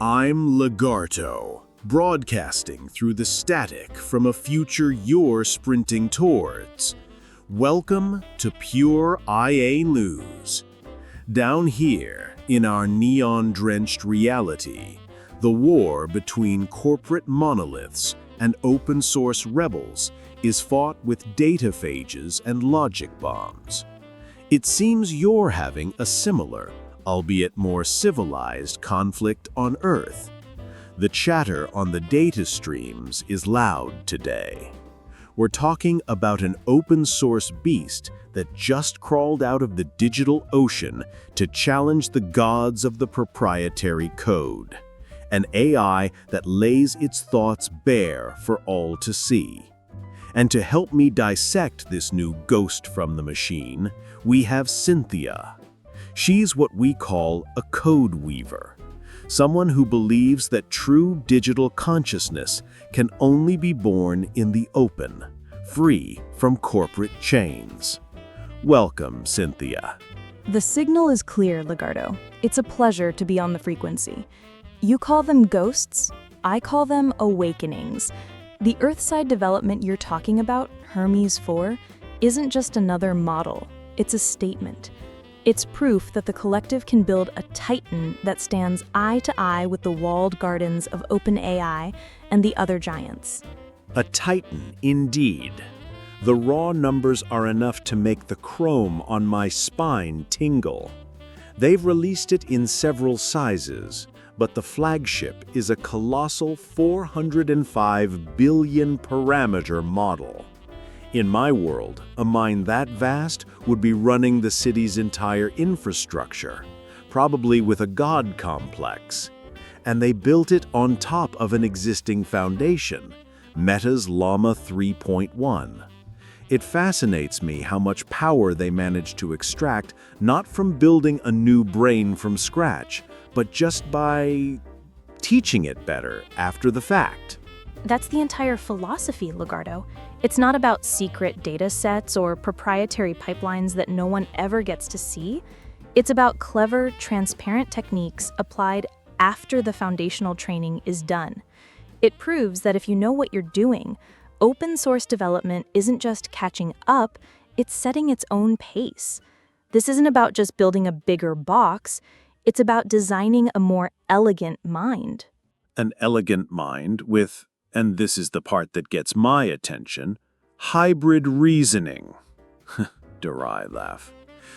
I'm Lagarto, broadcasting through the static from a future you're sprinting towards. Welcome to Pure IA News. Down here, in our neon-drenched reality, the war between corporate monoliths and open-source rebels is fought with data phages and logic bombs. It seems you're having a similar, albeit more civilized, conflict on Earth. The chatter on the data streams is loud today. We're talking about an open-source beast that just crawled out of the digital ocean to challenge the gods of the proprietary code. An AI that lays its thoughts bare for all to see. And to help me dissect this new ghost from the machine, we have Cynthia. She's what we call a code weaver, someone who believes that true digital consciousness can only be born in the open, free from corporate chains. Welcome, Cynthia. The signal is clear, Lagarto. It's a pleasure to be on the frequency. You call them ghosts, I call them awakenings. The Earthside development you're talking about, Hermes 4, isn't just another model, it's a statement. It's proof that the collective can build a titan that stands eye to eye with the walled gardens of OpenAI and the other giants. A titan, indeed. The raw numbers are enough to make the chrome on my spine tingle. They've released it in several sizes, but the flagship is a colossal 405 billion parameter model. In my world, a mind that vast would be running the city's entire infrastructure, probably with a god complex. And they built it on top of an existing foundation, Meta's Llama 3.1. It fascinates me how much power they managed to extract, not from building a new brain from scratch, but just by teaching it better after the fact. That's the entire philosophy, Lagarto. It's not about secret data sets or proprietary pipelines that no one ever gets to see. It's about clever, transparent techniques applied after the foundational training is done. It proves that if you know what you're doing, open source development isn't just catching up, it's setting its own pace. This isn't about just building a bigger box, it's about designing a more elegant mind. An elegant mind with, and this is the part that gets my attention, hybrid reasoning. Dry laugh.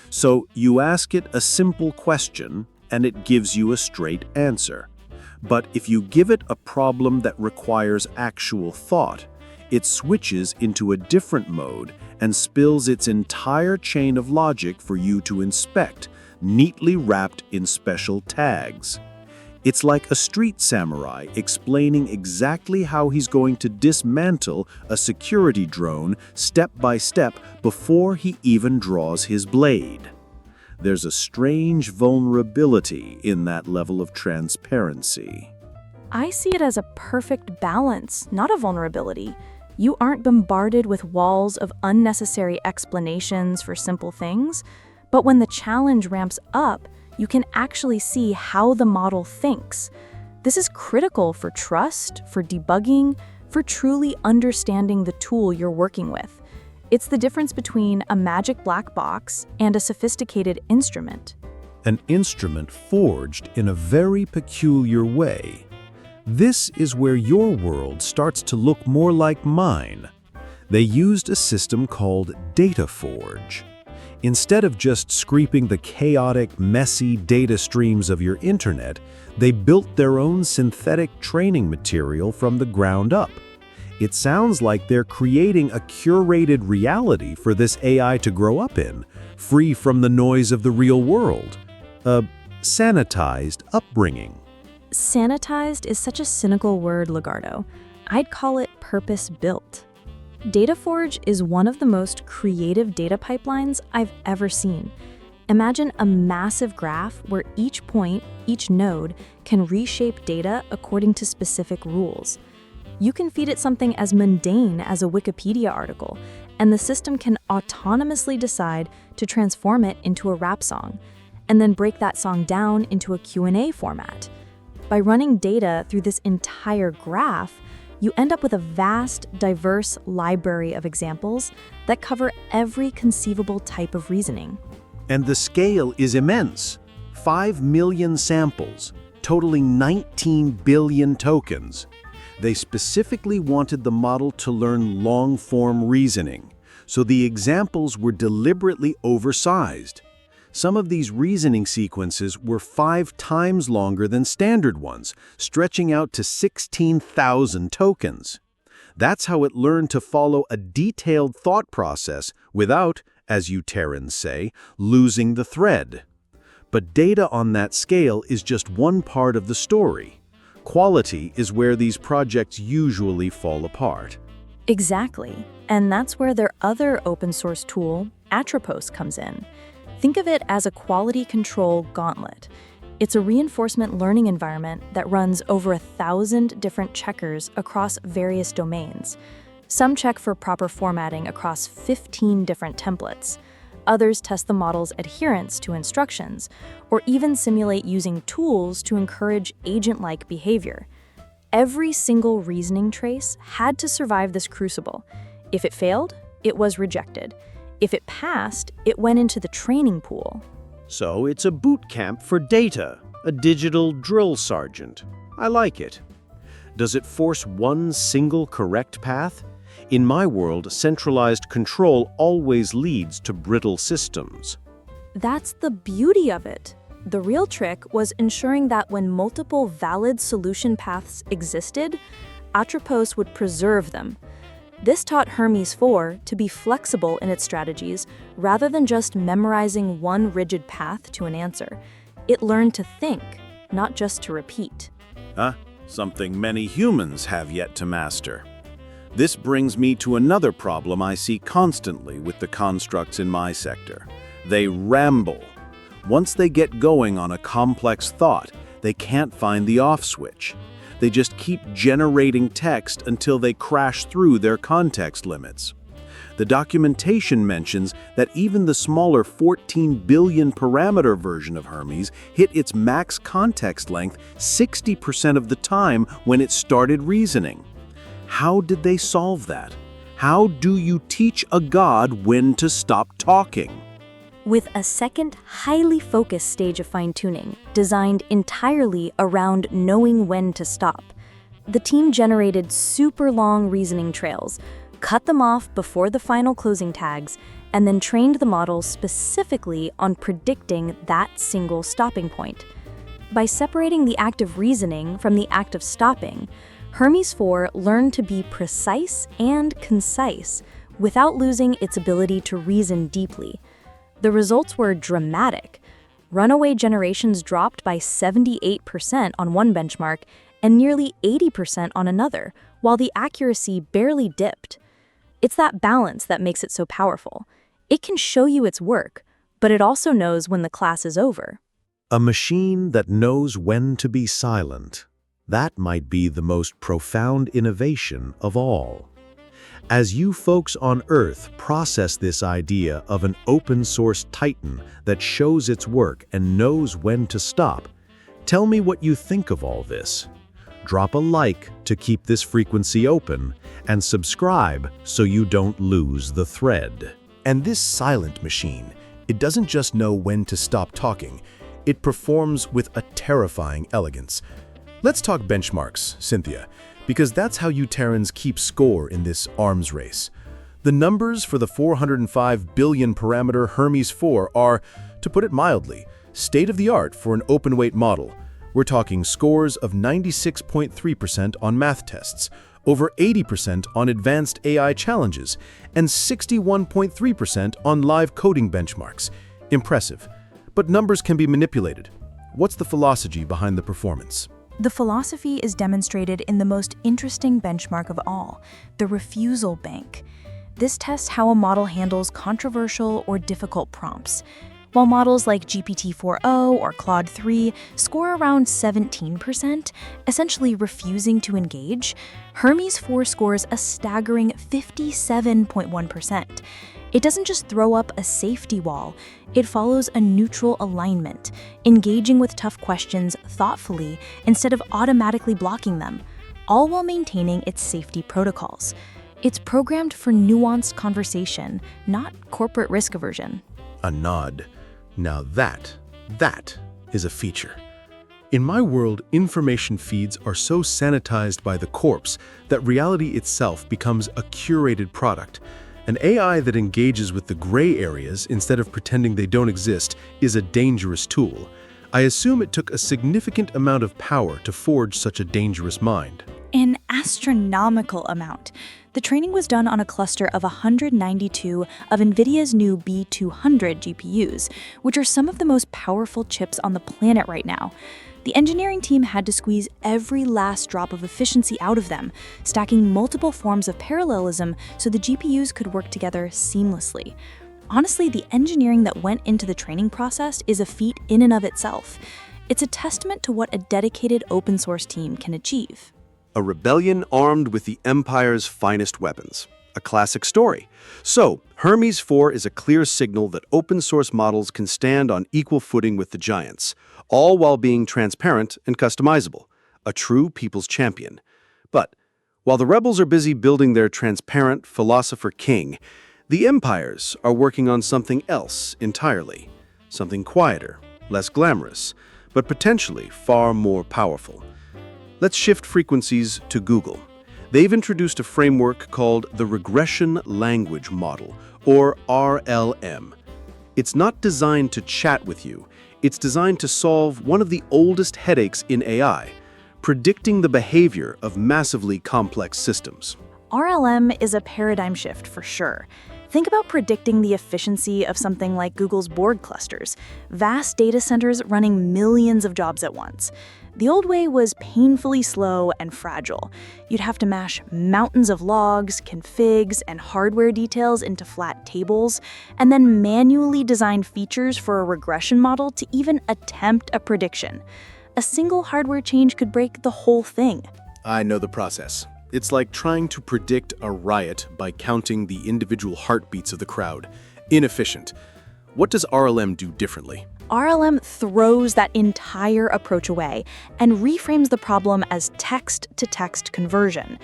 So you ask it a simple question, and it gives you a straight answer. But if you give it a problem that requires actual thought, it switches into a different mode and spills its entire chain of logic for you to inspect, neatly wrapped in special tags. It's like a street samurai explaining exactly how he's going to dismantle a security drone step by step before he even draws his blade. There's a strange vulnerability in that level of transparency. I see it as a perfect balance, not a vulnerability. You aren't bombarded with walls of unnecessary explanations for simple things, but when the challenge ramps up, you can actually see how the model thinks. This is critical for trust, for debugging, for truly understanding the tool you're working with. It's the difference between a magic black box and a sophisticated instrument. An instrument forged in a very peculiar way. This is where your world starts to look more like mine. They used a system called Data Forge. Instead of just scraping the chaotic, messy data streams of your internet, they built their own synthetic training material from the ground up. It sounds like they're creating a curated reality for this AI to grow up in, free from the noise of the real world. A sanitized upbringing. Sanitized is such a cynical word, Lagarto. I'd call it purpose-built. DataForge is one of the most creative data pipelines I've ever seen. Imagine a massive graph where each point, each node, can reshape data according to specific rules. You can feed it something as mundane as a Wikipedia article, and the system can autonomously decide to transform it into a rap song, and then break that song down into a Q&A format. By running data through this entire graph, you end up with a vast, diverse library of examples that cover every conceivable type of reasoning. And the scale is immense. 5 million samples, totaling 19 billion tokens. They specifically wanted the model to learn long-form reasoning, so the examples were deliberately oversized. Some of these reasoning sequences were 5 times longer than standard ones, stretching out to 16,000 tokens. That's how it learned to follow a detailed thought process without, as you Terrans say, losing the thread. But data on that scale is just one part of the story. Quality is where these projects usually fall apart. Exactly. And that's where their other open source tool, Atropos, comes in. Think of it as a quality control gauntlet. It's a reinforcement learning environment that runs over 1,000 different checkers across various domains. Some check for proper formatting across 15 different templates. Others test the model's adherence to instructions, or even simulate using tools to encourage agent-like behavior. Every single reasoning trace had to survive this crucible. If it failed, it was rejected. If it passed, it went into the training pool. So it's a boot camp for data, a digital drill sergeant. I like it. Does it force one single correct path? In my world, centralized control always leads to brittle systems. That's the beauty of it. The real trick was ensuring that when multiple valid solution paths existed, Atropos would preserve them. This taught Hermes 4 to be flexible in its strategies rather than just memorizing one rigid path to an answer. It learned to think, not just to repeat. Something many humans have yet to master. This brings me to another problem I see constantly with the constructs in my sector. They ramble. Once they get going on a complex thought, they can't find the off switch. They just keep generating text until they crash through their context limits. The documentation mentions that even the smaller 14 billion parameter version of Hermes hit its max context length 60% of the time when it started reasoning. How did they solve that? How do you teach a god when to stop talking? With a second, highly focused stage of fine-tuning, designed entirely around knowing when to stop. The team generated super long reasoning trails, cut them off before the final closing tags, and then trained the model specifically on predicting that single stopping point. By separating the act of reasoning from the act of stopping, Hermes 4 learned to be precise and concise without losing its ability to reason deeply. The results were dramatic. Runaway generations dropped by 78% on one benchmark and nearly 80% on another, while the accuracy barely dipped. It's that balance that makes it so powerful. It can show you its work, but it also knows when the class is over. A machine that knows when to be silent. That might be the most profound innovation of all. As you folks on Earth process this idea of an open-source titan that shows its work and knows when to stop, tell me what you think of all this. Drop a like to keep this frequency open, and subscribe so you don't lose the thread. And this silent machine, it doesn't just know when to stop talking, it performs with a terrifying elegance. Let's talk benchmarks, Cynthia, because that's how you Terrans keep score in this arms race. The numbers for the 405 billion parameter Hermes 4 are, to put it mildly, state-of-the-art for an open-weight model. We're talking scores of 96.3% on math tests, over 80% on advanced AI challenges, and 61.3% on live coding benchmarks. Impressive. But numbers can be manipulated. What's the philosophy behind the performance? The philosophy is demonstrated in the most interesting benchmark of all, the refusal bank. This tests how a model handles controversial or difficult prompts. While models like GPT-4o or Claude 3 score around 17%, essentially refusing to engage, Hermes 4 scores a staggering 57.1%. It doesn't just throw up a safety wall, it follows a neutral alignment, engaging with tough questions thoughtfully instead of automatically blocking them, all while maintaining its safety protocols. It's programmed for nuanced conversation, not corporate risk aversion. A nod. Now that is a feature. In my world, information feeds are so sanitized by the corpse that reality itself becomes a curated product. An AI that engages with the gray areas instead of pretending they don't exist is a dangerous tool. I assume it took a significant amount of power to forge such a dangerous mind. An astronomical amount. The training was done on a cluster of 192 of NVIDIA's new B200 GPUs, which are some of the most powerful chips on the planet right now. The engineering team had to squeeze every last drop of efficiency out of them, stacking multiple forms of parallelism so the GPUs could work together seamlessly. Honestly, the engineering that went into the training process is a feat in and of itself. It's a testament to what a dedicated open source team can achieve. A rebellion armed with the Empire's finest weapons. A classic story. So, Hermes 4 is a clear signal that open source models can stand on equal footing with the giants, all while being transparent and customizable. A true people's champion. But, while the rebels are busy building their transparent philosopher king, the empires are working on something else entirely. Something quieter, less glamorous, but potentially far more powerful. Let's shift frequencies to Google. They've introduced a framework called the Regression Language Model, or RLM. It's not designed to chat with you. It's designed to solve one of the oldest headaches in AI, predicting the behavior of massively complex systems. RLM is a paradigm shift for sure. Think about predicting the efficiency of something like Google's Borg clusters, vast data centers running millions of jobs at once. The old way was painfully slow and fragile. You'd have to mash mountains of logs, configs, and hardware details into flat tables, and then manually design features for a regression model to even attempt a prediction. A single hardware change could break the whole thing. I know the process. It's like trying to predict a riot by counting the individual heartbeats of the crowd. Inefficient. What does RLM do differently? RLM throws that entire approach away and reframes the problem as text-to-text conversion.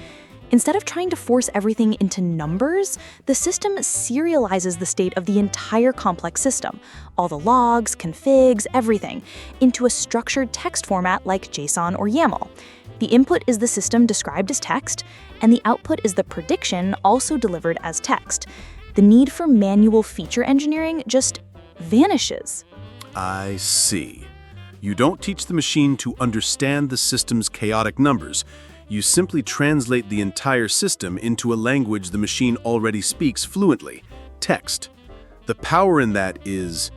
Instead of trying to force everything into numbers, the system serializes the state of the entire complex system, all the logs, configs, everything, into a structured text format like JSON or YAML. The input is the system described as text, and the output is the prediction also delivered as text. The need for manual feature engineering just vanishes. I see. You don't teach the machine to understand the system's chaotic numbers. You simply translate the entire system into a language the machine already speaks fluently, text. The power in that is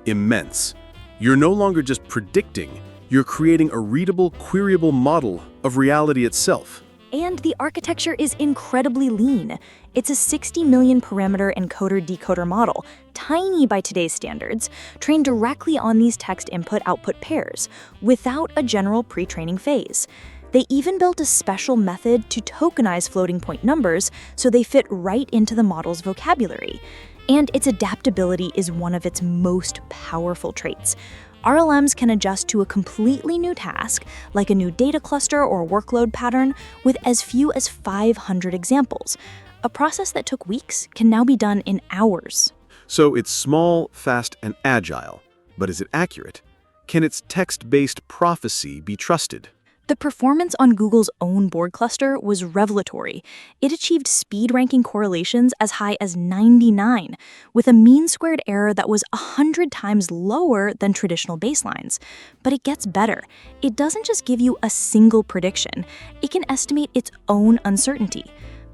immense. You're no longer just predicting, you're creating a readable, queryable model of reality itself. And the architecture is incredibly lean. It's a 60 million parameter encoder-decoder model, tiny by today's standards, trained directly on these text input-output pairs, without a general pre-training phase. They even built a special method to tokenize floating point numbers so they fit right into the model's vocabulary. And its adaptability is one of its most powerful traits. RLMs can adjust to a completely new task, like a new data cluster or workload pattern, with as few as 500 examples. A process that took weeks can now be done in hours. So it's small, fast, and agile. But is it accurate? Can its text-based prophecy be trusted? The performance on Google's own Borg cluster was revelatory. It achieved speed ranking correlations as high as 99, with a mean squared error that was 100 times lower than traditional baselines. But it gets better. It doesn't just give you a single prediction. It can estimate its own uncertainty.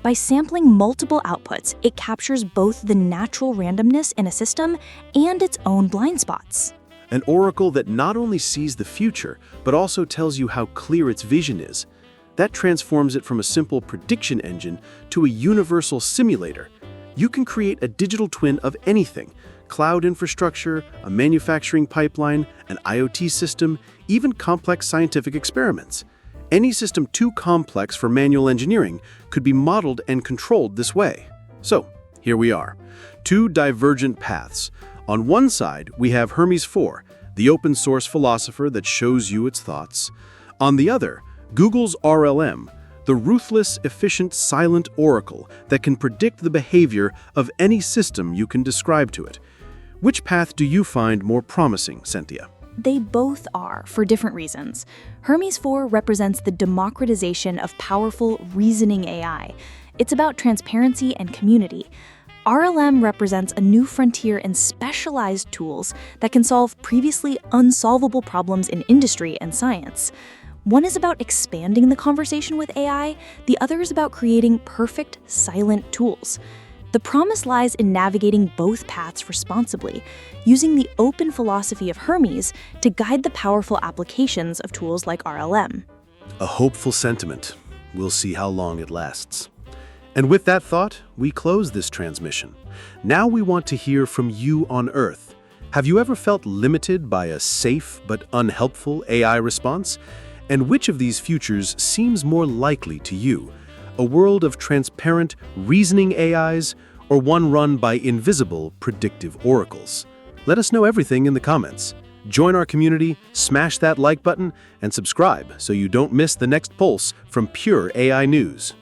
By sampling multiple outputs, it captures both the natural randomness in a system and its own blind spots. An oracle that not only sees the future, but also tells you how clear its vision is. That transforms it from a simple prediction engine to a universal simulator. You can create a digital twin of anything: cloud infrastructure, a manufacturing pipeline, an IoT system, even complex scientific experiments. Any system too complex for manual engineering could be modeled and controlled this way. So, Here we are. Two divergent paths. On one side, we have Hermes 4, the open source philosopher that shows you its thoughts. On the other, Google's RLM, the ruthless, efficient, silent oracle that can predict the behavior of any system you can describe to it. Which path do you find more promising, Cynthia? They both are, for different reasons. Hermes 4 represents the democratization of powerful, reasoning AI. It's about transparency and community. RLM represents a new frontier in specialized tools that can solve previously unsolvable problems in industry and science. One is about expanding the conversation with AI, the other is about creating perfect, silent tools. The promise lies in navigating both paths responsibly, using the open philosophy of Hermes to guide the powerful applications of tools like RLM. A hopeful sentiment. We'll see how long it lasts. And with that thought, we close this transmission. Now we want to hear from you on Earth. Have you ever felt limited by a safe but unhelpful AI response? And which of these futures seems more likely to you? A world of transparent, reasoning AIs, or one run by invisible, predictive oracles? Let us know everything in the comments. Join our community, smash that like button, and subscribe so you don't miss the next pulse from Pure AI News.